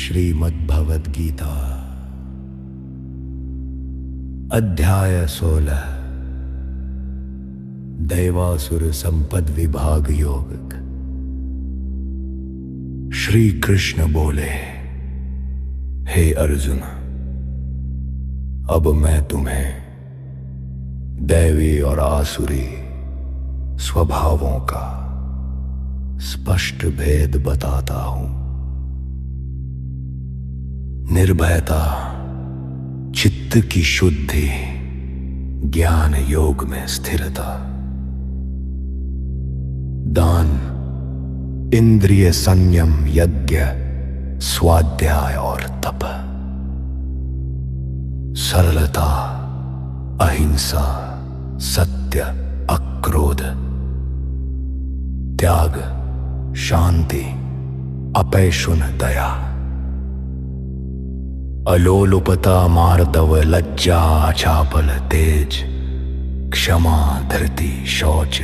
श्रीमद्भगवद गीता अध्याय 16 दैवासुर संपद विभाग योग। श्री कृष्ण बोले, हे अर्जुन, अब मैं तुम्हें दैवी और आसुरी स्वभावों का स्पष्ट भेद बताता हूं। निर्भयता, चित्त की शुद्धि, ज्ञान योग में स्थिरता, दान, इंद्रिय संयम, यज्ञ, स्वाध्याय और तप, सरलता, अहिंसा, सत्य, अक्रोध, त्याग, शांति, अपैशुन, दया, अलोलुपता, मार्दव, लज्जा, चापल, तेज, क्षमा, धृति, शौच,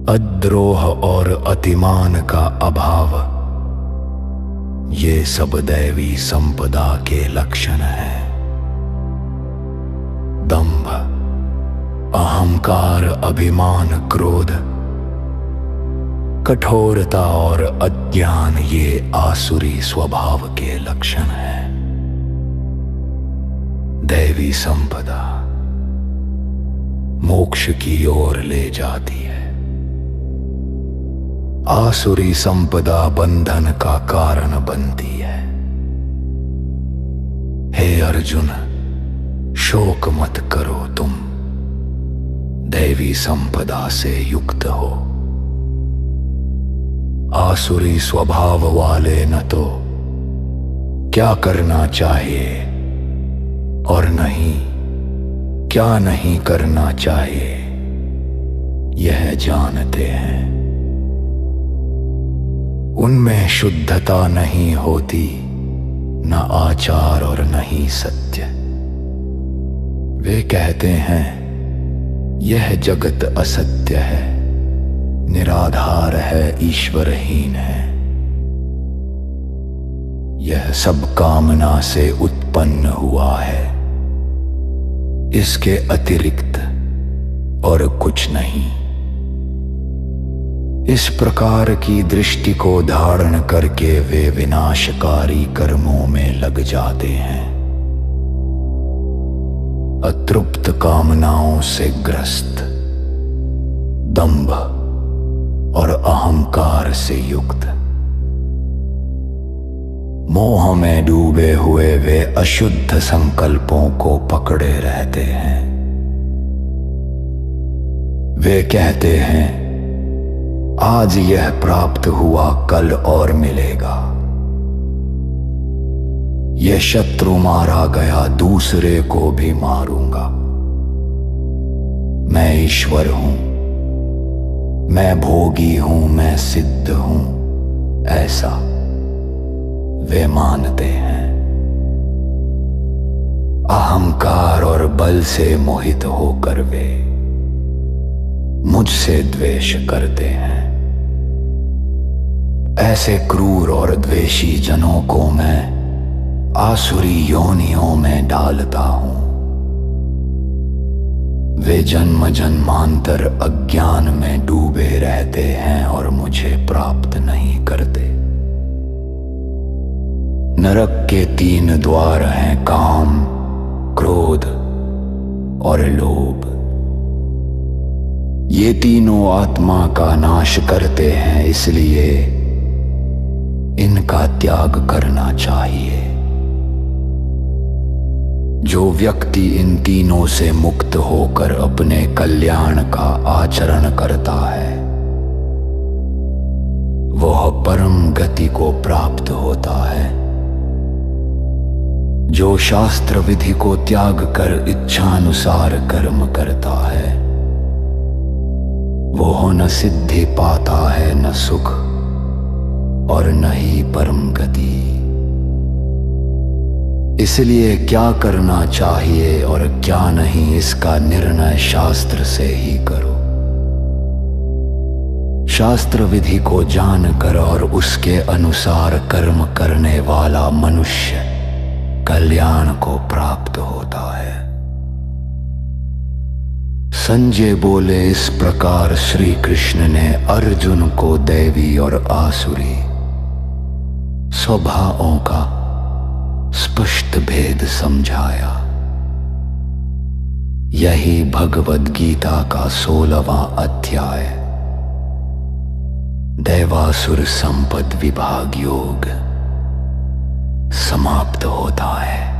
अद्रोह और अतिमान का अभाव, ये सब दैवी संपदा के लक्षण हैं। दंभ, अहंकार, अभिमान, क्रोध, कठोरता और अज्ञान ये आसुरी स्वभाव के लक्षण हैं। दैवी संपदा मोक्ष की ओर ले जाती है, आसुरी संपदा बंधन का कारण बनती है। हे अर्जुन, शोक मत करो, तुम दैवी संपदा से युक्त हो। आसुरी स्वभाव वाले न तो क्या करना चाहिए और नहीं क्या नहीं करना चाहिए यह जानते हैं। उनमें शुद्धता नहीं होती, न आचार और न ही सत्य। वे कहते हैं यह जगत असत्य है, निराधार है, ईश्वरहीन है। यह सब कामना से उत्पन्न हुआ है, इसके अतिरिक्त और कुछ नहीं। इस प्रकार की दृष्टि को धारण करके वे विनाशकारी कर्मों में लग जाते हैं, अतृप्त कामनाओं से ग्रस्त, दंभ और अहंकार से युक्त, मोह में डूबे हुए वे अशुद्ध संकल्पों को पकड़े रहते हैं। वे कहते हैं आज यह प्राप्त हुआ, कल और मिलेगा। यह शत्रु मारा गया, दूसरे को भी मारूंगा। मैं ईश्वर हूं, मैं भोगी हूं, मैं सिद्ध हूं, ऐसा वे मानते हैं। अहंकार और बल से मोहित होकर वे मुझसे द्वेष करते हैं। ऐसे क्रूर और द्वेषी जनों को मैं आसुरी योनियों में डालता हूं। वे जन्म जन्मांतर अज्ञान में डूबे रहते हैं और मुझे प्राप्त नहीं करते। नरक के 3 द्वार हैं, काम, क्रोध और लोभ। ये तीनों आत्मा का नाश करते हैं, इसलिए इनका त्याग करना चाहिए। जो व्यक्ति इन तीनों से मुक्त होकर अपने कल्याण का आचरण करता है, वह परम गति को प्राप्त होता है। जो शास्त्र विधि को त्याग कर इच्छानुसार कर्म करता है, वह न सिद्धि पाता है, न सुख और न ही परम गति। इसलिए क्या करना चाहिए और क्या नहीं, इसका निर्णय शास्त्र से ही करो। शास्त्र विधि को जानकर और उसके अनुसार कर्म करने वाला मनुष्य कल्याण को प्राप्त होता है। संजय बोले, इस प्रकार श्री कृष्ण ने अर्जुन को दैवी और आसुरी स्वभावों का स्पष्ट भेद समझाया। यही भगवद गीता का 16वां अध्याय दैवासुर संपद विभाग योग समाप्त होता है।